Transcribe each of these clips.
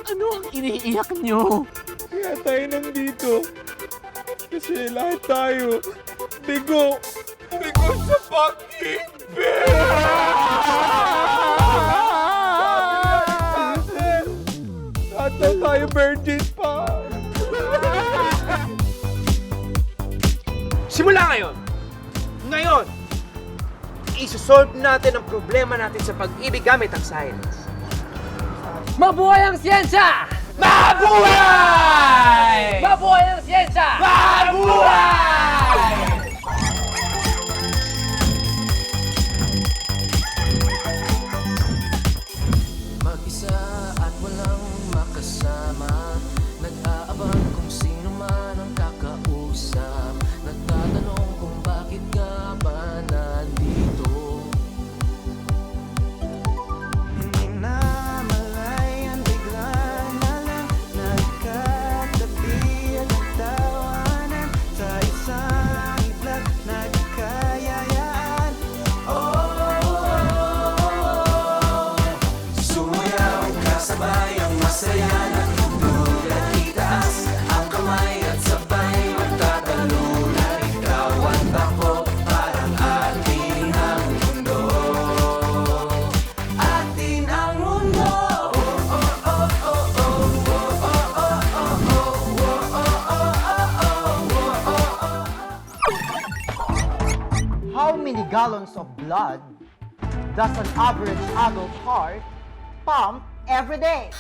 Ano ang iniiyak nyo? Kaya tayo nandito. Kasi lahat tayo, bigo. Bigo sa pag-ibig! Lahat na tayo virgin pa. Simula ngayon, isosolve natin ang problema natin sa pag-ibig gamit ang science. Mabuhay ang siyensya! Mabuhay! Mabuhay ang siyensya! Mabuhay! Mag-isa at walang makasama, nag-aabang kung sino man ang kakausap, nagtatanong kung bakit ka ba nandito. Hindi na malayan, bigla na lang nagkatabi at nagtawanan sa isang iblak, nagkayayaan. Sumayaw, kasabay ang masaya na tugtog at itaas ang kamay at sabay magtatalunan. Ikaw at ako, parang atin ang mundo. Atin ang mundo. How many gallons of blood does an average adult heart pump every day?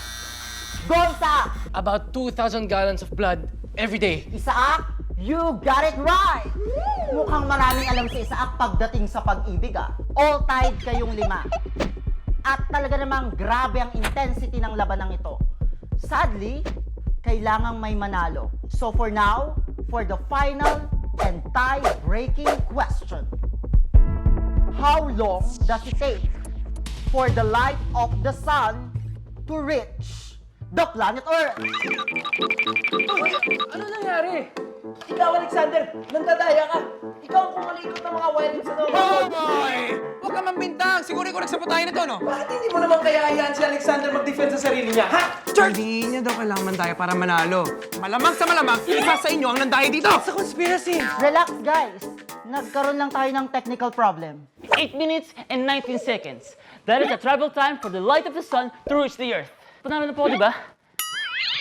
Go, Isaac! About 2,000 gallons of blood every day. Isaac, you got it right! Mukhang maraming alam si Isaac pagdating sa pag-ibig, ah. All-tied kayong 5. At talaga namang grabe ang intensity ng labanang ito. Sadly, kailangang may manalo. So for now, for the final and tie-breaking question. How long does it take for the light of the sun to reach the planet Earth? Ano nangyari? Ikaw, Alexander, nandadaya ka. Ikaw ang kumalikot ng mga wiring sa loob. Oh boy! Huwag ka mambintang! Siguro sa putahe na to, no? Bakit hindi mo naman kaya hayaan si Alexander mag-defend sa sarili niya, ha? Hindi niya daw kailangan mandaya para manalo. Malamang sa malamang, isa sa inyo ang nandaya dito! Sa conspiracy. Relax, guys. Nagkaroon lang tayo ng technical problem. 8 minutes and 19 seconds. That is the travel time for the light of the sun to reach the earth. Panalo na po, di ba?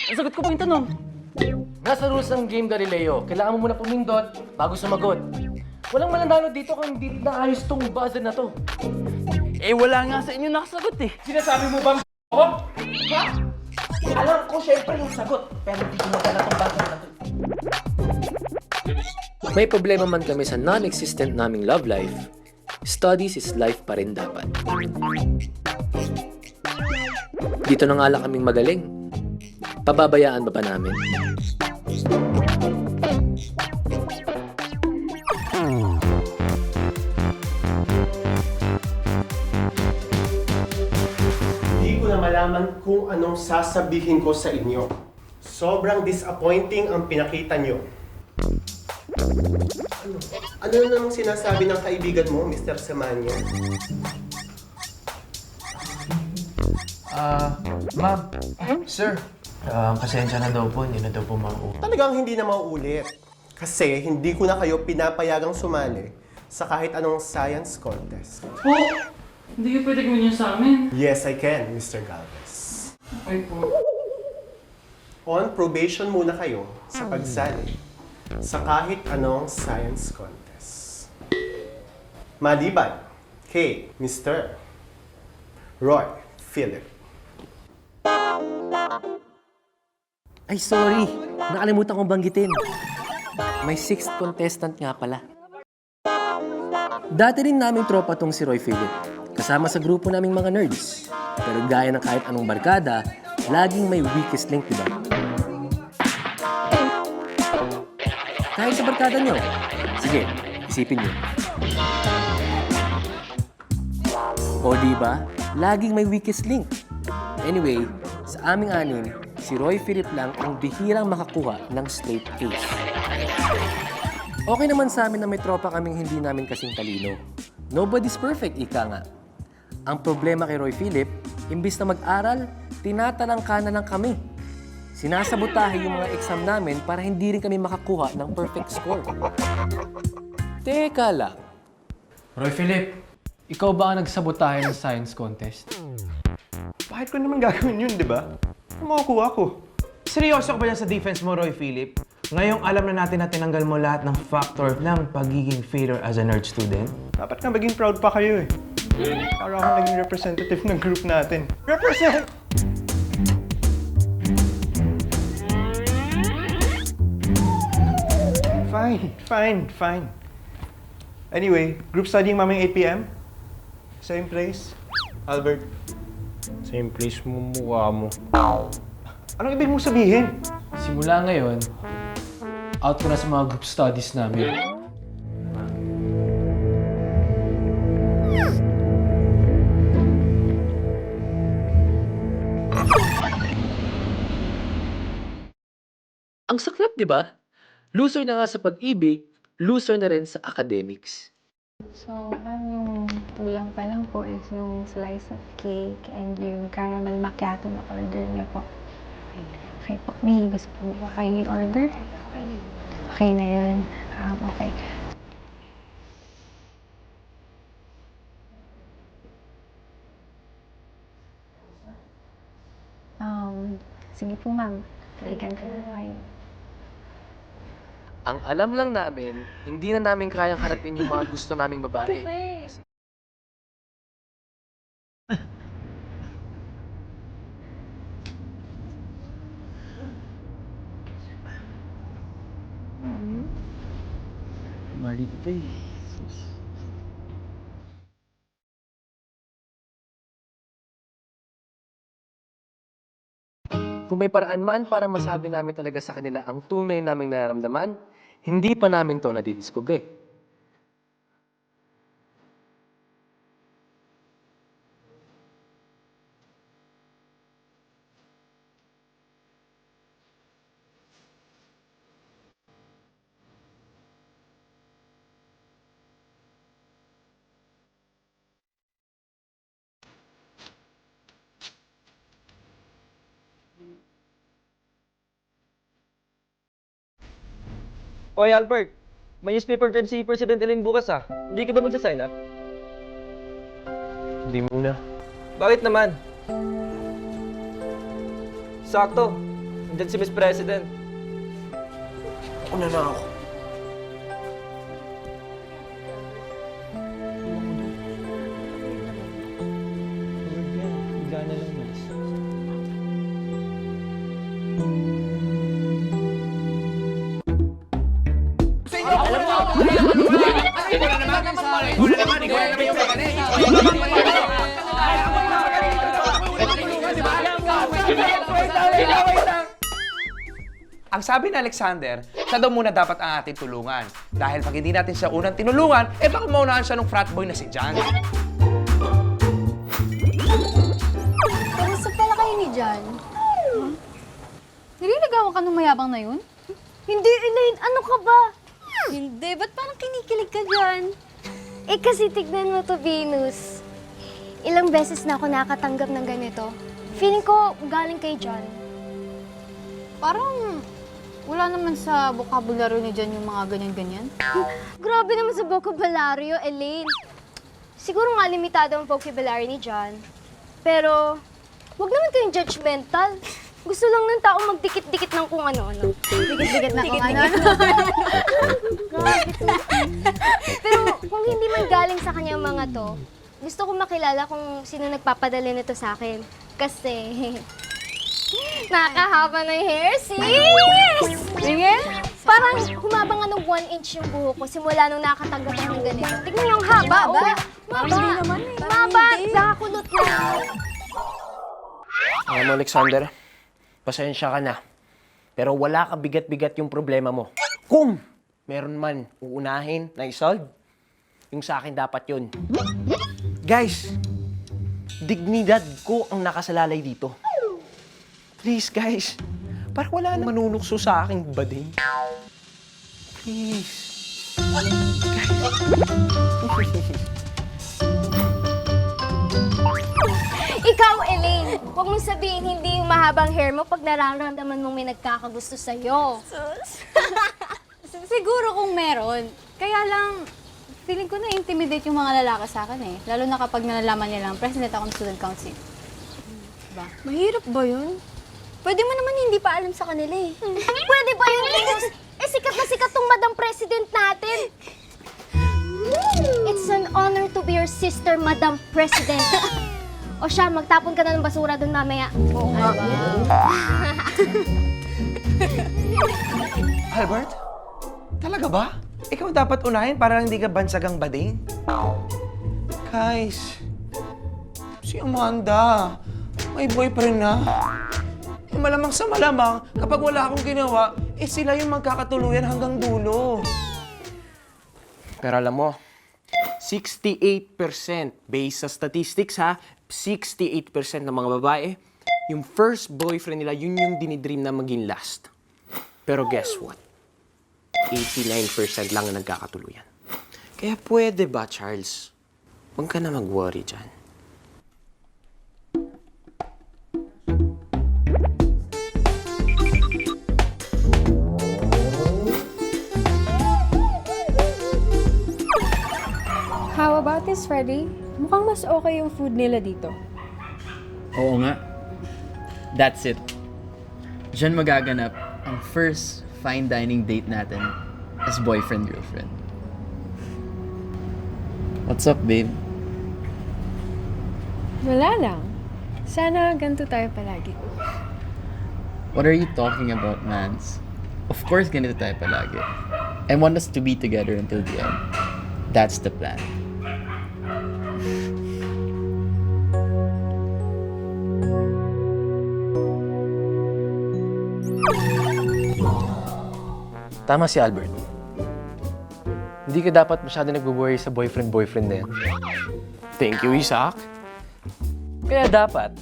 Nasagot ko po yung tanong. Nasa rules ng game, Galileo. Kailangan mo muna pumindot bago sumagot. Walang mananalo dito kung hindi naayos tong buzzer na to. Eh, wala nga sa inyo nakasagot eh. Sinasabi mo bang ako? Ha? Alam ko syempre yung sagot, pero hindi ko nadala tong buzzer na to. May problema man kami sa non-existent naming love life, studies is life pa rin dapat. Dito na nga lang kaming magaling. Pababayaan ba namin? Hindi ko na malaman kung anong sasabihin ko sa inyo. Sobrang disappointing ang pinakita nyo. Ano na namang sinasabi ng kaibigan mo, Mr. Semanyo? Ma'am, sir, pasensya na daw po, hindi na daw po mauulit. Talagang hindi na mauulit. Kasi hindi ko na kayo pinapayagang sumali sa kahit anong science contest. Po, hindi ka pwede gawin yun sa amin. Yes, I can, Mr. Galvez. Ay po. On probation muna kayo sa pagsali sa kahit anong science contest. Maliban kay Mr. Roy Philip. Ay, sorry. Nakalimutan kong banggitin. May 6th contestant nga pala. Dati rin naming tropa tong si Roy Philip. Kasama sa grupo naming mga nerds. Pero gaya ng kahit anong barkada, laging may weakest link, diba? Kahit sa barkada nyo. Sige, isipin nyo. O diba? Laging may weakest link. Anyway, sa aming anim, si Roy Philip lang ang bihirang makakuha ng straight A's. Okay naman sa amin na may tropa kaming hindi namin kasing talino. Nobody's perfect, ika nga. Ang problema kay Roy Philip, Imbis na mag-aral, tinatalangka na lang kami. Sinasabotahe yung mga exam namin para hindi rin kami makakuha ng perfect score. Teka lang. Roy Philip, ikaw ba ang nagsabotahe ng science contest? Bakit ko naman gagawin yun, di ba? Makukuha ko. Seryoso ka ba dyan sa defense mo, Roy Philip? Ngayong alam na natin na tinanggal mo lahat ng factor ng pagiging failure as a nerd student? Dapat nga maging proud pa kayo eh. Para ako naging representative ng group natin. Represent! Fine. Anyway, group studying maming 8 p.m. Same place. Albert. Same place mo mukha mo. Anong ibig mong sabihin? Simula ngayon, out ko na sa mga group studies namin. Ang saklap, di ba? Loser na nga sa pag-ibig, loser na rin sa academics. So, yung kulang pa lang po is yung slice of cake and yung caramel macchiato na order niyo po. Okay po. May gusto po ba kayo i-order? Okay na yun. Okay. Sige po, ma'am. Balikan ko na kayo. Ang alam lang namin, hindi na namin kayang harapin yung mga gusto naming babae. Malit pa eh. Kung may paraan man para masabi namin talaga sa kanila ang tunay naming nararamdaman, hindi pa namin to nadidiskubre. Oy, Albert. May newspaper trend si President Elaine bukas ah. Hindi ka ba magsa-sign up? Hindi mo na. Bakit naman? Sakto. Nandiyan si Miss President. Una na ako. Bigla na lang, Miss. Ang sabi ni Alexander, siya daw muna dapat ang ating tulungan. Dahil pag hindi natin siya unang tinulungan, baka maunahan siya ng frat boy na si John. Kamusta pala kayo ni John? Nililigawan ka nung mayabang na yun? Hindi, Elaine. Ano ka ba? Hindi. Ba't parang kinikilig ka dyan? Eh kasi tignan mo to, Venus. Ilang beses na ako nakatanggap ng ganito. Feeling ko galing kay John. Parang wala naman sa vocabulary ni John yung mga ganyan-ganyan. Grabe naman sa vocabulary, Elaine. Siguro nga limitado ang vocabulary ni John. Pero, wag naman kayong judgmental. Gusto lang ng tao magdikit-dikit ng kung ano-ano. Dikit-dikit na kung ano-ano. Grabe to. Pero kung hindi man galing sa kanya ang mga to, gusto ko makilala kung sino nagpapadala nito sa akin. Kasi, nakahaba ng hair, sis! Sige? Parang humaba nga ng 1 inch yung buhok ko simula nung nakatanggap ako ng ganito. Tignan niyo yung haba, oh. Parang hindi naman eh. Maba, nakakulot lang. Alam mo, Alexander, pasensya ka na. Pero wala ka bigat-bigat yung problema mo. Kung meron man uunahin na isolve, yung sa akin dapat yun. Guys, dignidad ko ang nakasalalay dito. Please, guys. Parang wala na manunukso sa aking bading. Please. Ikaw, Elaine, huwag mong sabihin hindi yung mahabang hair mo pag nararamdaman mong may nagkakagusto sa'yo. Siguro kung meron. Kaya lang, feeling ko na-intimidate yung mga lalaki sa akin eh. Lalo na kapag nalalaman nilang president akong student council. Diba? Mahirap ba yun? Pwede mo naman hindi pa alam sa kanila eh. Pwede ba yun, Linus? Sikat na sikat tong Madam President natin. It's an honor to be your sister, Madam President. O siya, magtapon ka na ng basura doon mamaya. Oo nga. Albert? Talaga ba? Ikaw dapat unahin para hindi ka bansagang bading? Guys, si Amanda, may boyfriend na. Malamang sa malamang, kapag wala akong ginawa, sila yung magkakatuluyan hanggang dulo. Pero alam mo, 68% based sa statistics ha, 68% ng mga babae, yung first boyfriend nila, yun yung dinidream na maging last. Pero guess what? 89% lang ang nagkakatuluyan. Kaya pwede ba, Charles? Huwag ka na mag-worry dyan. How about this, Freddy? Mukhang mas okay yung food nila dito. Oo nga. That's it. Diyan magaganap ang first fine dining date natin as boyfriend-girlfriend. What's up, babe? Wala lang. Sana ganito tayo palagi. What are you talking about, Mans? Of course, ganito tayo palagi. I want us to be together until the end. That's the plan. Tama si Albert. Hindi ka dapat masyado nagbo-worry sa boyfriend-boyfriend na yan. Thank you, Isaac. Kaya dapat,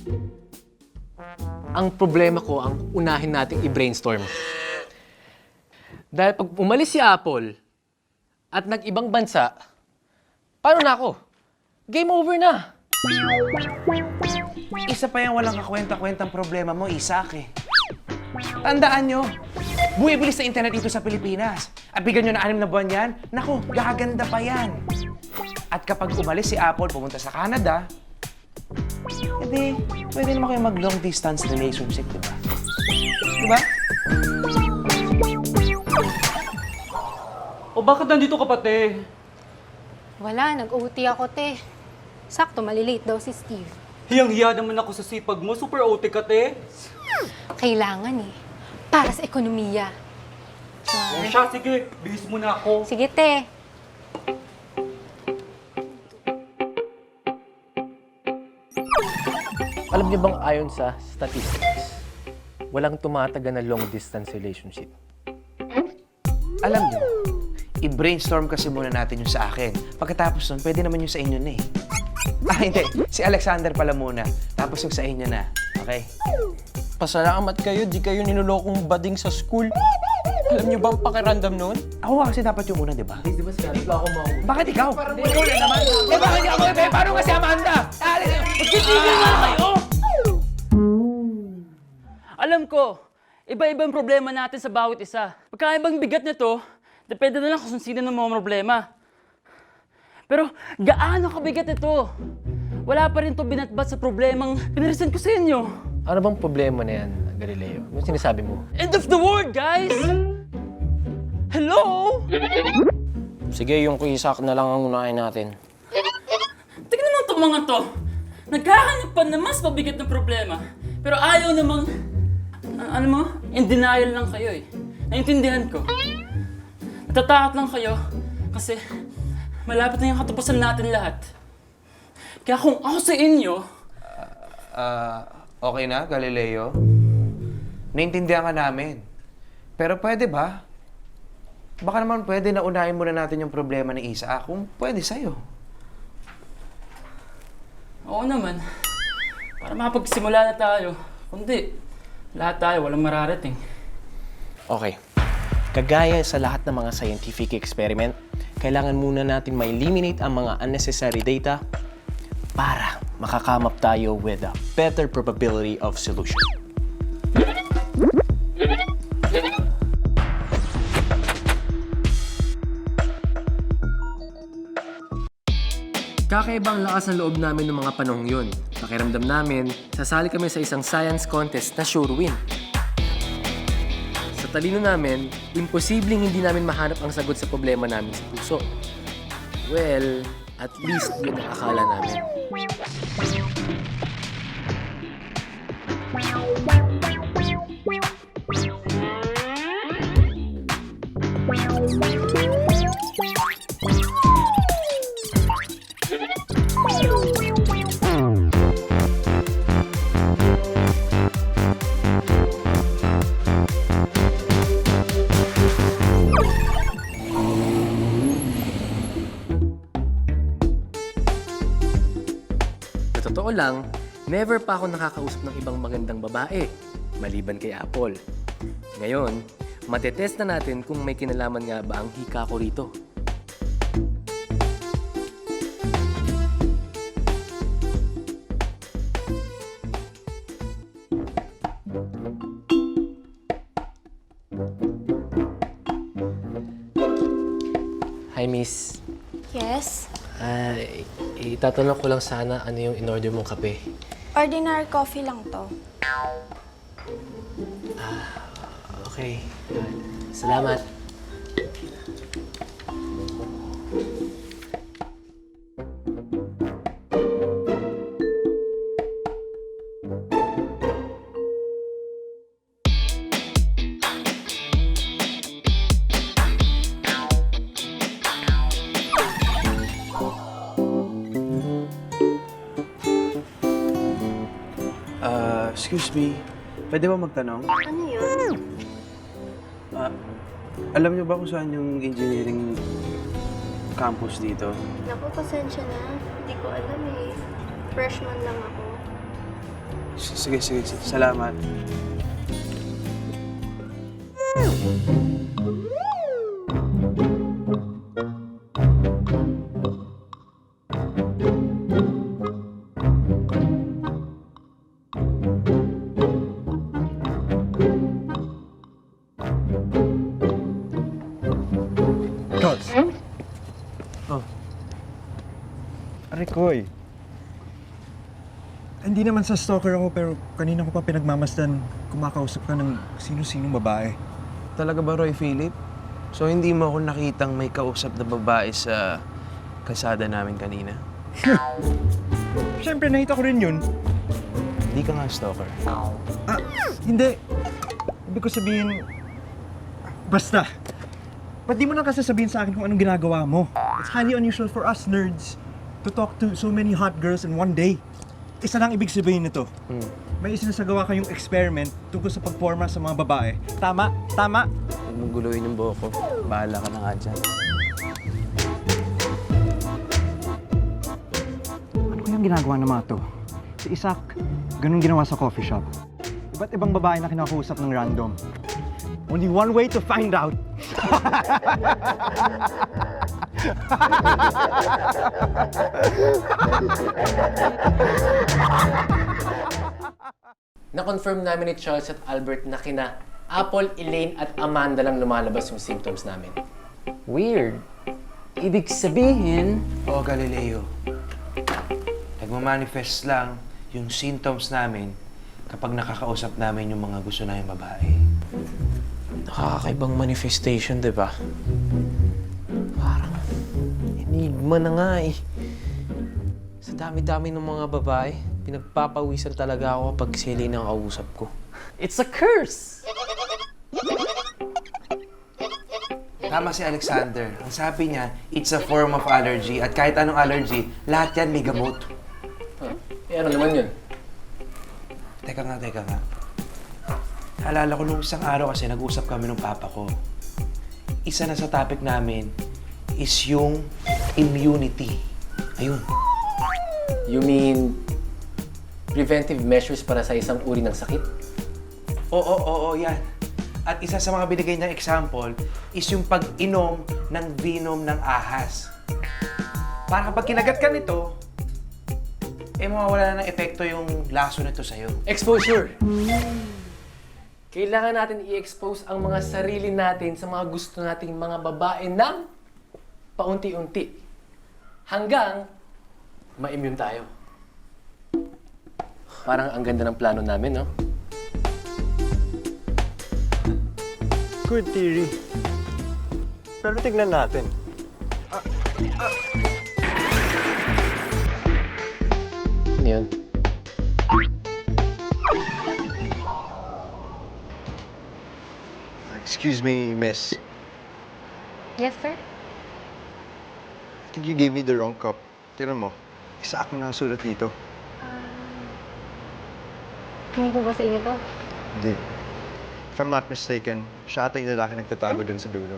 ang problema ko ang unahin nating i-brainstorm. Dahil pag umalis si Apple at nag-ibang bansa, paano na ako? Game over na. Isa pa yung walang kakwenta-kwentang problema mo, Isaac eh. Tandaan nyo, buwi-bilis sa internet dito sa Pilipinas. At bigyan nyo na 6 na buwan yan, naku, gaganda pa yan. At kapag umalis si Apple pumunta sa Canada, edi, pwede naman kayo mag-long distance relationship, diba? Diba? O bakit nandito ka pa, te? Wala, nag-OT ako, te. Sakto, malilate daw si Steve. Hiyang-hiya naman ako sa sipag mo. Super OT ka, te. Kailangan eh. Para sa ekonomiya. O siya, sige. Bihis mo na ako. Sige, te. Alam niyo bang ayon sa statistics, walang tumatagal na long-distance relationship? Alam nyo, i-brainstorm kasi muna natin yung sa akin. Pagkatapos nun, pwede naman yung sa inyo na eh. Hindi. Si Alexander pala muna. Tapos yung sa inyo na. Okay? Pasalamat kayo, di kayo ninulokong bading sa school. Alam niyo ba ang pakiramdam noon? Ako kasi dapat yung una, di ba? Di ba sinabi ko ako mauna? Bakit ikaw? Ikaw na naman. Eh, bakit hindi ako? Eh, paano kasi Amanda? Magtitigil na kayo! Alam ko, iba-ibang problema natin sa bawat isa. Pagkaibang bigat nito, depende na lang kung sino ng mga problema. Pero gaano kabigat ito? Wala pa rin to binatbat sa problemang pinresent ko sa inyo. Ano bang problema na yan, Galileo? Ano sinasabi mo? End of the world, guys! Hello? Sige, yung kay Isaac na lang ang unahin natin. Tignan naman itong mga to. Naghahanap pa na mas mabigat na problema. Pero ayaw namang, ano mo, in denial lang kayo eh. Naintindihan ko. Natatakot lang kayo kasi malapit na yung katapusan natin lahat. Kaya kung ako sa inyo... Okay na, Galileo? Naintindihan ka namin. Pero pwede ba? Baka naman pwede na unahin muna natin yung problema ni Isaac kung pwede sa'yo. Oo naman. Para makapagsimula na tayo. Kundi, lahat tayo walang mararating. Okay. Kagaya sa lahat ng mga scientific experiment, kailangan muna natin ma-eliminate ang mga unnecessary data para makaka-come up tayo with a better probability of solution. Kakaibang lakas ng loob namin ng mga panahong yun. Pakiramdam namin, sasali kami sa isang science contest na sure win. Sa talino namin, imposibleng hindi namin mahanap ang sagot sa problema namin sa puso. Well, at least yun ang akala namin. Sa totoo lang, never pa ako nakakausap ng ibang magandang babae, maliban kay Apple. Ngayon, matetest na natin kung may kinalaman nga ba ang hika ko rito. Hi, Miss. Yes? Itatanong ko lang sana ano yung in-order mong kape. Ordinary coffee lang to. Okay. Salamat. Excuse me, pwede ba magtanong? Ano yun? Alam niyo ba kung saan yung engineering campus dito? Naku, pasensya na. Hindi ko alam eh. Freshman lang ako. Sige. Salamat. Charles. Oh. Arikoy. Hindi naman sa stalker ako pero kanina ko pa pinagmamasdan kumakausap ka ng sino-sinong babae. Talaga ba, Roy Philip? So hindi mo ako nakitang may kausap na babae sa kalsada namin kanina? Siyempre, nakita ko rin yun. Hindi ka nga stalker. Hindi. Ibig ko sabihin, basta. Ba't di mo lang kasi sabihin sa akin kung anong ginagawa mo? It's highly unusual for us nerds to talk to so many hot girls in one day. Isa lang ibig sabihin nito. May isinasagawa kayong experiment tungkol sa pagporma sa mga babae. Tama? Tama? Huwag mong guluhin yung buhok ko. Bahala ka na nga dyan. Ano kayang ginagawa ng mga to? Si Isaac, ganun ginawa sa coffee shop. Iba't ibang babae na kinakausap ng random. Only one way to find out. Na-confirm namin ni Charles at Albert na kina Apple, Elaine at Amanda lang lumalabas yung symptoms namin. Weird. Ibig sabihin... Oo, Galileo. Nagmamanifest lang yung symptoms namin kapag nakakausap namin yung mga gusto na yung babae. Nakakaibang manifestation, di ba? Parang enigma na nga eh. Sa dami-dami ng mga babae, pinagpapawisan talaga ako kapag sila ang kausap ko. It's a curse! Tama si Alexander. Ang sabi niya, it's a form of allergy. At kahit anong allergy, lahat yan may gamot. Ano naman yun? Teka nga. Naalala ko nung isang araw kasi nag-usap kami ng papa ko. Isa na sa topic namin is yung immunity. Ayun. You mean preventive measures para sa isang uri ng sakit? Oo, yan. At isa sa mga binigay niyang example is yung pag-inom ng venom ng ahas. Para kapag kinagat ka nito, mawawala na ng epekto yung laso nito sa'yo. Exposure. Kailangan natin i-expose ang mga sarili natin sa mga gusto nating mga babae ng paunti-unti. Hanggang ma-immune tayo. Parang ang ganda ng plano namin, no? Good theory. Pero tignan natin. Ano yun? Excuse me, miss. Yes, sir? I think you gave me the wrong cup. Tignan mo. Isa ako nakasulat dito. Tingin ko ba sa inyo to? Hindi. If I'm not mistaken, siya ata yung lalaki nagtatago dun sa dulo.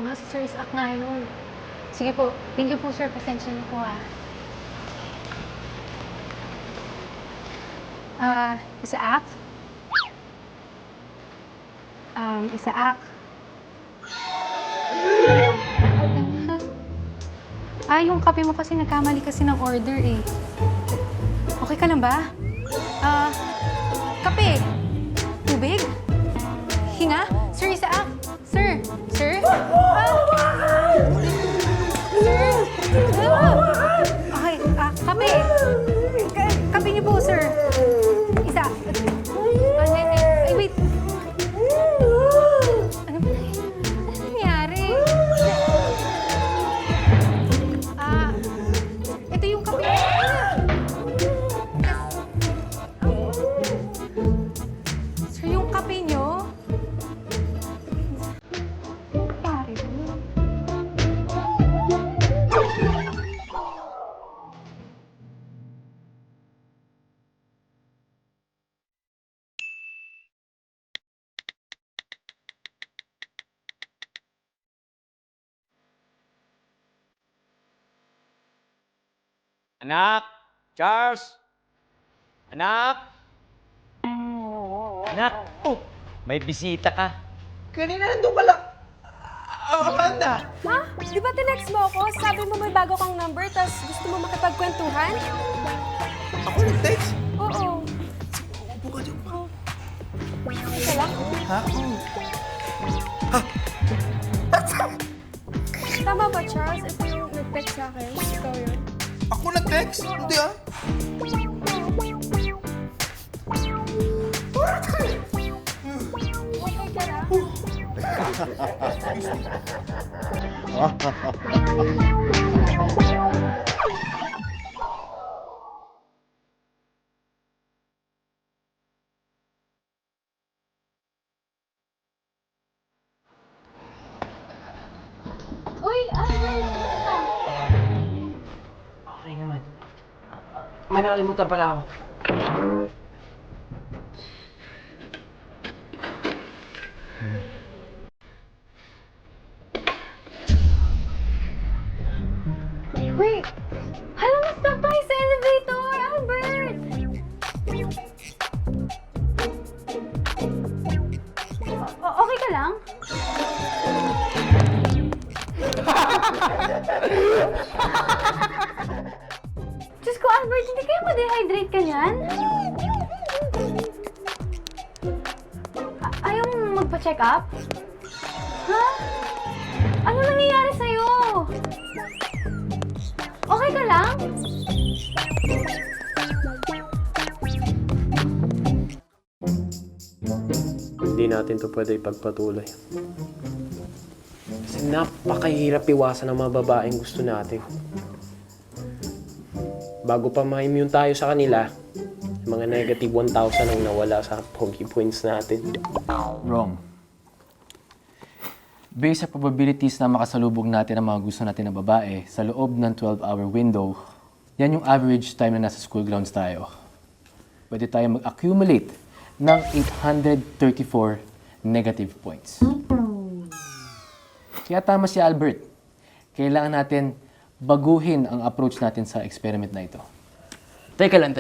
Mga si Sir Isaac nga yun. Sige po. Thank you po, sir. Pasensya na po, Isaac? Isaac? Yung kape mo kasi nagkamali kasi ng order eh. Okay ka lang ba? Kape? Tubig? Hinga? Sir Isaac? Sir? Sir? Sir? Okay, kape. Kape niyo po, sir. Isa. Ay, wait. Ano ba? Ano nangyari? Ito yung kape. Sir, yung kape niyo? Pare mo. Anak! Charles! Anak! Anak! Oh, may bisita ka. Kanina nandun pala. Amanda! Ha? Di ba tinext mo ako? Sabi mo may bago kang number, tas gusto mo makipagkwentuhan? Ako nag-text? Oo. Upo ka dyan. Ika lang? Ha? Tama ba, Charles? Ito yung nag-text sa akin. Ikaw yun. Ako nag-text? Hindi ah. Okay ka lang? Uy, Okay naman. May nakalimutan pala ako. Wait! Hala, na-stuck tayo sa elevator! Albert! Okay ka lang? Diyos ko, Albert, hindi kaya ma-dehydrate ka niyan? Ayaw mo magpa-check up? Ha? Ano nangyayari sa'yo? Okay ka lang? Hindi natin to pwede ipagpatuloy. Kasi napakahirap iwasan ng mga babaeng gusto natin. Bago pa ma-immune tayo sa kanila, mga negative 1,000 ang nawala sa pogi points natin. Wrong. Based sa probabilities na makasalubog natin ang mga gusto natin na babae sa loob ng 12-hour window, yan yung average time na nasa school grounds tayo. Pwede tayo mag-accumulate ng 834 negative points. Kaya tama si Albert. Kailangan natin baguhin ang approach natin sa experiment na ito. Teka lang.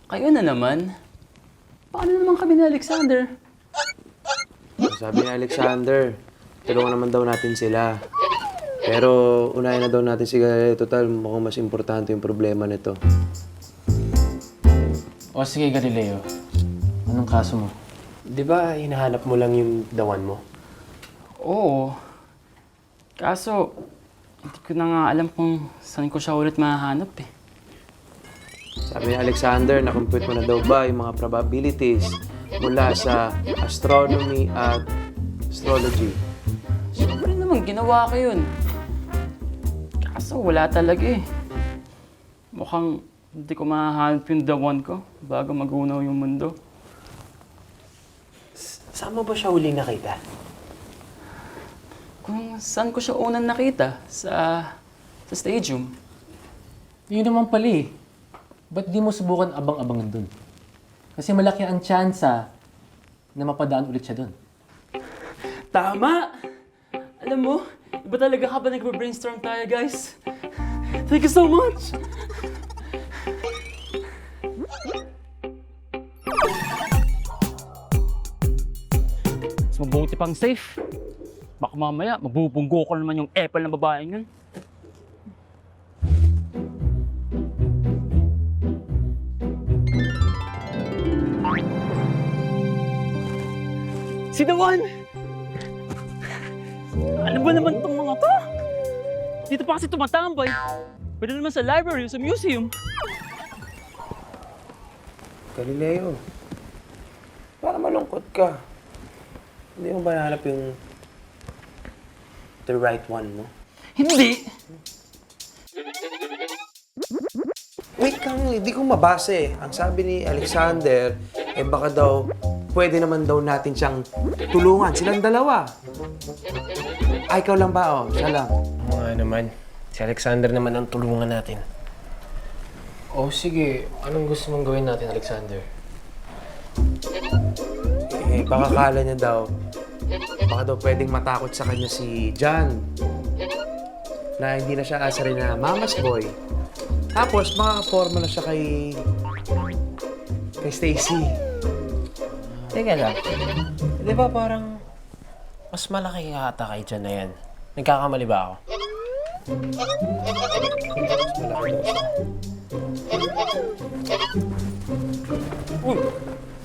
Kayo na naman. Paano naman kami ni Alexander? Sabi ni Alexander, tulungan naman daw natin sila. Pero unahin na daw natin si Galileo. Total, mukhang mas importante yung problema nito. O sige, Galileo. Anong kaso mo? Di ba hinahanap mo lang yung dawan mo? Oo. Kaso, hindi ko na nga alam kung saan ko siya ulit mahahanap eh. Sabi ni Alexander, na-compute mo na daw ba yung mga probabilities mula sa astronomy at astrology? Siyempre naman, ginawa ko yun. Kaso wala talaga eh. Mukhang hindi ko mahahanap yung the one ko bago magunaw yung mundo. Saan mo ba siya huling nakita? Kung saan ko siya unang nakita? Sa stadium. Yun naman pala eh. Ba't di mo subukan abang-abangan dun? Kasi malaki ang tsansa na mapadaan ulit siya dun. Tama! Alam mo, iba talaga habang nagpa-brainstorm tayo, guys. Thank you so much! Mas mabuti pang safe. Baka mamaya, mabubunggo ko naman yung apple ng babaeng yun. Si The One! Ano ba naman itong mga to? Dito pa kasi tumatambay. Pwede naman sa library o sa museum. Galileo, para malungkot ka. Hindi mo ba nahanap yung the right one mo? Hindi! Wait kang, hindi ko mabase. Ang sabi ni Alexander, baka daw, pwede naman daw natin siyang tulungan. Silang dalawa. Ay, ikaw lang ba? Siya lang. Oo nga naman. Si Alexander naman ang tulungan natin. O sige, anong gusto mong gawin natin, Alexander? Baka kala niya daw, baka daw pwedeng matakot sa kanya si John. Na hindi na siya asa rin na mama's boy. Tapos, makakaporma na siya kay Stacy. Teka lang. Di ba parang mas malaki ata kay John na yan? Nagkakamali ba ako? Mas malaki daw siya. Uy!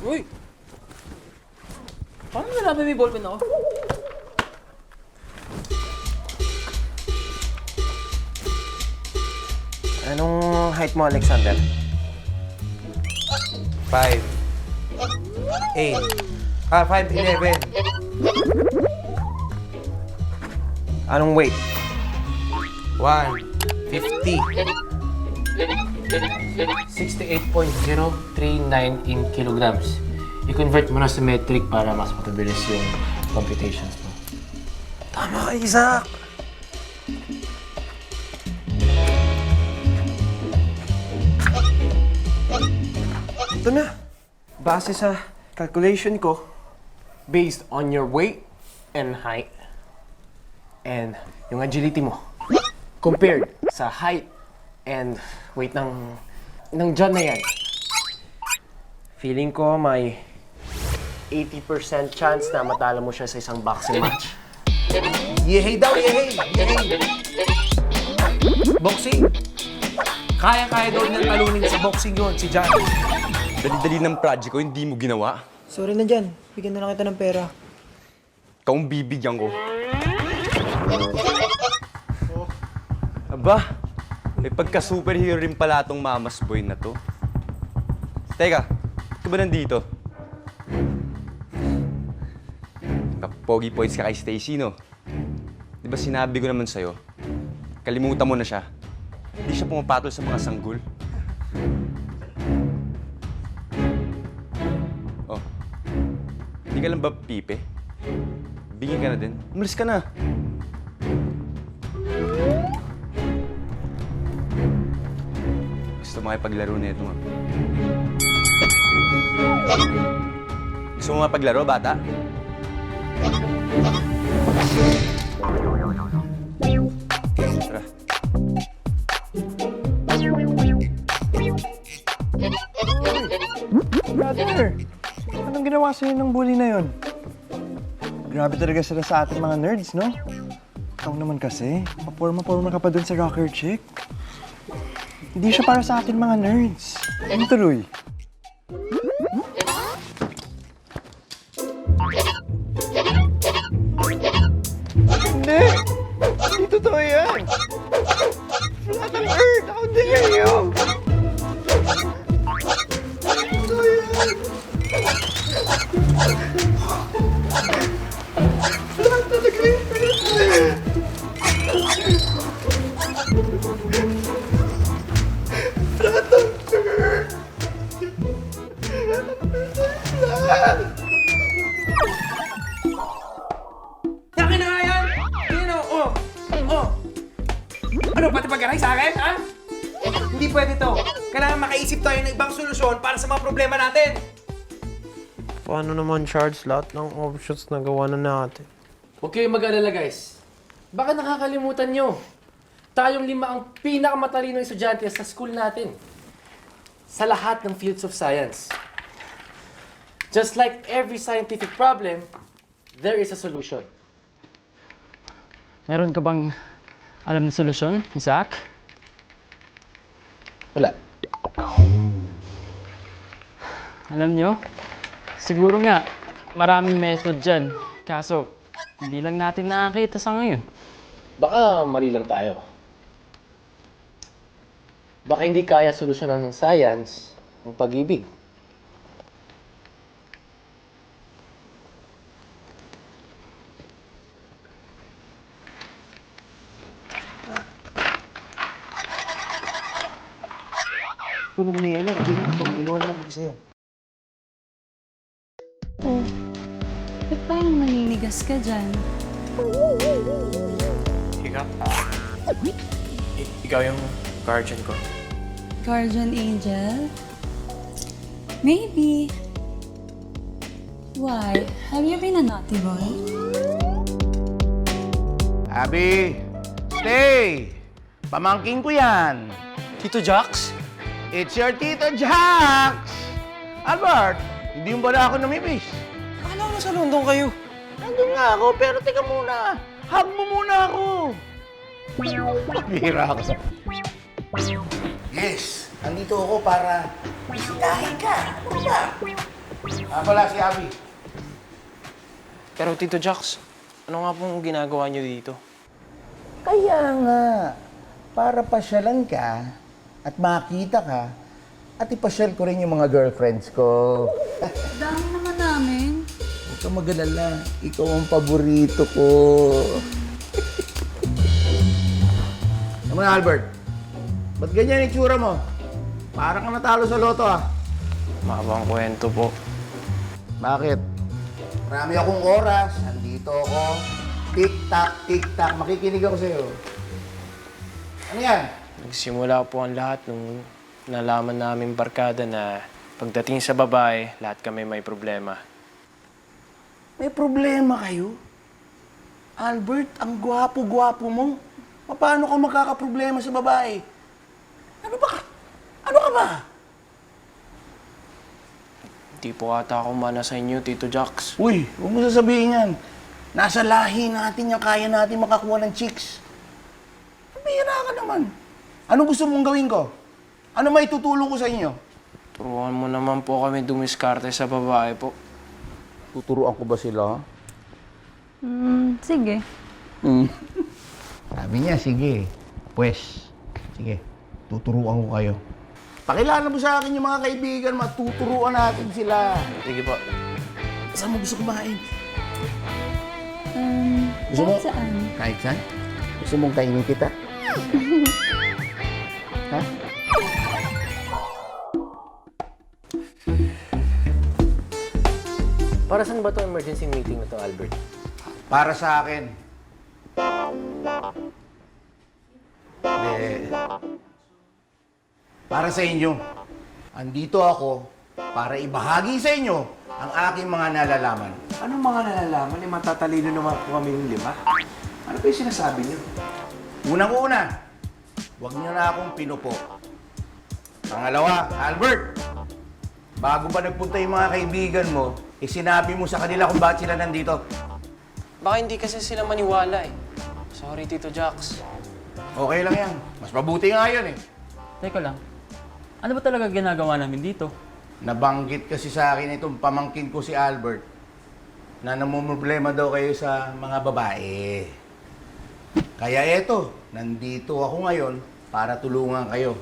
Uy! Paano nalaman may ballpen ako? Anong height mo, Alexander? 5'8". 5'11". Anong weight? 150. 68.039 in kilograms. I-convert mo na sa metric para mas mapabilis yung computations mo. Tama ka, Isaac! Ito na. Base sa calculation ko, based on your weight and height, and yung agility mo, compared sa height and weight ng John na yan, feeling ko may 80% chance na matalo mo siya sa isang boxing match. Yehey daw, yehey! Yehey! Boxing! Kaya-kaya daw niyang talunin sa boxing yun, si John. Dali-dali ng project ko, hindi mo ginawa. Sorry na dyan. Bigyan na lang kita ng pera. Ikaw ang bibigyan ko. Aba, may pagka-superhero rin pala tong mamas boy na to. Teka, ito ba nandito? Pogi points ka kay Stacy, no? Di ba sinabi ko naman sa'yo, kalimutan mo na siya. Hindi siya pumapatol sa mga sanggol. Oh, hindi ka lang ba pipe? Bigyan ka na din. Umalis ka na. Gusto mo paglaro na ito, ha? Gusto mo paglaro, bata? Tara. Brother, anong ginawa sa'yo ng bully na yon? Grabe talaga sila sa ating mga nerds, no? Ikaw naman kasi, paporma-porma ka pa dun sa rocker chick. Hindi siya para sa atin mga nerds. Ano tuloy? Hindi! Hindi totoo yan! Flat ang Earth! How dare you! Totoo yan! Flat talaga yung Earth! Flat ang Earth! Flat! Yakin na nga yan! Yun o, oh. Oh. Ano, pati pag-aray sa akin, ha? Hindi pwede to. Kailangan makaisip tayo ng ibang solusyon para sa mga problema natin. Paano naman, Charles? Lahat ng options na gawa na natin. Huwag kayong mag-alala, guys. Baka nakakalimutan nyo. Tayong 5 ang pinakamatalinong estudyante sa school natin. Sa lahat ng fields of science. Just like every scientific problem, there is a solution. Meron ka bang alam na solusyon, Isaac? Wala. Alam nyo, siguro nga, maraming method dyan. Kaso, hindi lang natin nakakita sa ngayon. Baka mali lang tayo. Baka hindi kaya solusyonan ng science ang pag-ibig. Kung ano yan, inuwan lang sa'yo. Oh, ba't parang naninigas ka dyan? Ikaw? Ikaw yung guardian ko. Guardian angel? Maybe. Why? Have you been a naughty boy? Abby, stay! Pamangking ko yan. Tito Jax? It's your Tito Jax! Albert, hindi mo ba ako namimiss? Akala ko nasa London kayo. Nandun nga ako, pero teka muna. Hug mo muna ako. Bihira ako. Yes, nandito ako para bisitahin ka. Ano ba? Pala si Abby. Pero Tito Jax, ano nga pong ginagawa niyo dito? Kaya nga, para pasyalan ka at makita ka at ipasyal ko rin yung mga girlfriends ko. Dami naman namin. Huwag ka mag-alala. Ikaw ang paborito ko. Naman, Albert. Ba't ganyan yung itsura mo? Parang ka natalo sa loto, ah. Mabang kwento po. Bakit? Marami akong oras. Nandito ako. Tik-tak, tik-tak. Makikinig ako sa'yo. Ano yan? Nagsimula po ang lahat nung nalaman namin barkada na pagdating sa babae, lahat kami may problema. May problema kayo? Albert, ang gwapo-gwapo mo. Paano ka makakaproblema sa babae? Ano ba? Ano ka ba? Hindi po ata ako mana sa inyo, Tito Jax. Uy, huwag mo sasabihin yan. Nasa lahi natin yung kaya natin makakuha ng chicks. Bihira ka naman. Ano gusto mong gawin ko? Ano may tutulong ko sa inyo? Turuan mo naman po kami dumiskarte sa babae po. Tuturuan ko ba sila? Sige. Sabi niya, sige. Pues, sige. Tuturuan ko kayo. Pakilala mo sa akin yung mga kaibigan, matuturuan natin sila. Sige po. Saan mo gusto kumain? Gusto mo? Saan? Kahit saan? Gusto mong kainin kita? Ha? Para saan ba itong emergency meeting na to, Albert? Para sa akin. Hindi. Para sa inyo. Andito ako para ibahagi sa inyo ang aking mga nalalaman. Anong mga nalalaman? Eh, matatalino naman po kami yung 5. Ano ba yung sinasabi niyo? Unang-una, huwag niyo na akong pinupo. Pangalawa, Albert, bago ba nagpunta yung mga kaibigan mo, sinabi mo sa kanila kung bakit sila nandito. Baka hindi kasi sila maniwala eh. Sorry, Tito Jax. Okay lang yan. Mas mabuti nga yun eh. Teka lang, ano ba talaga ginagawa namin dito? Nabanggit kasi sa akin itong pamangkin ko si Albert na namumroblema daw kayo sa mga babae. Kaya eto, nandito ako ngayon para tulungan kayo.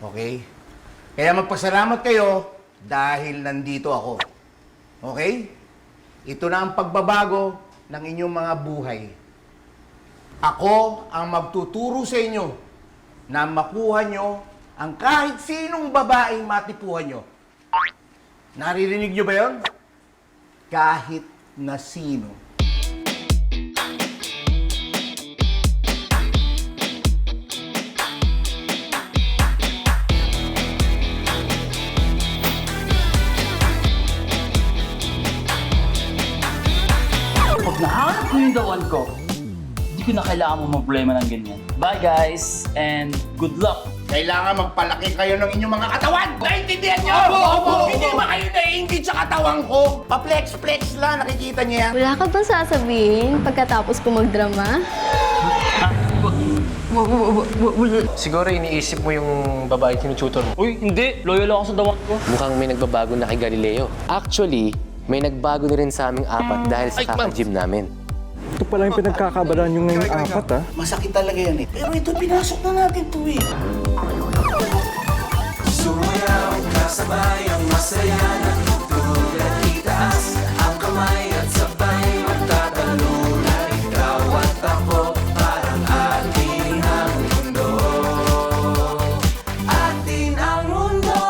Okay? Kaya magpasalamat kayo dahil nandito ako. Okay? Ito na ang pagbabago ng inyong mga buhay. Ako ang magtuturo sa inyo na makuha nyo ang kahit sinong babaeng matipuhan nyo. Naririnig nyo ba yun? Kahit na sino. Pag nahanap ko yung dawan ko, hindi ko na kailangan mo problema ng ganyan. Bye guys, and good luck! Kailangan magpalaki kayo ng inyong mga katawan! Naintindihan nyo? Opo! Hindi ba kayo naiingit sa katawan ko? Pa-flex-flex lang, nakikita niyo yan? Wala ka bang sasabihin pagkatapos ko magdrama? Siguro iniisip mo yung babae tinututor mo. Uy, hindi! Loyal ako sa dawan ko. Mukhang may nagbabago na kay Galileo. Actually, may nagbago na rin sa aming apat dahil sa kaka-gym namin. Ito pala yung pinagkakabalaan yung ngayong apat, ha? Masakit talaga yan eh. Pero ito, pinasok na natin ito eh. Sumayaw, kasabay ang masaya Nagtutulad itaas ang kamay At sabay magtatalunan Ikaw at ako parang atin ang mundo Atin ang mundo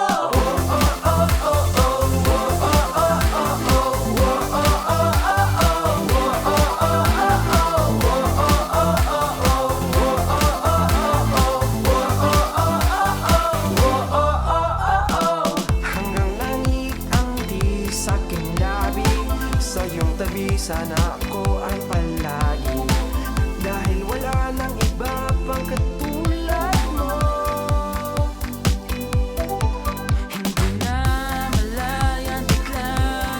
Hanggang langit ang di saking labi Sa iyong tabi sana ako ay palagi Dahil wala nang iba pang katulad mo Hindi na malayan, bigla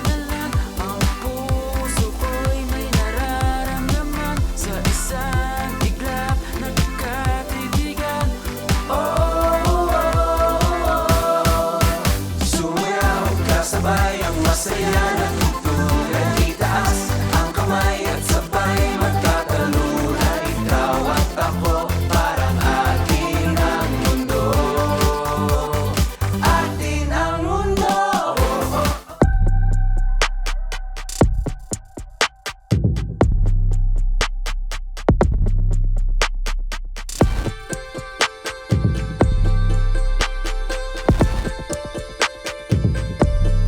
na lang Ang puso ko'y may nararamdaman Sa isang iglap nagkatibigan Sumayaw, kasabay ang masaya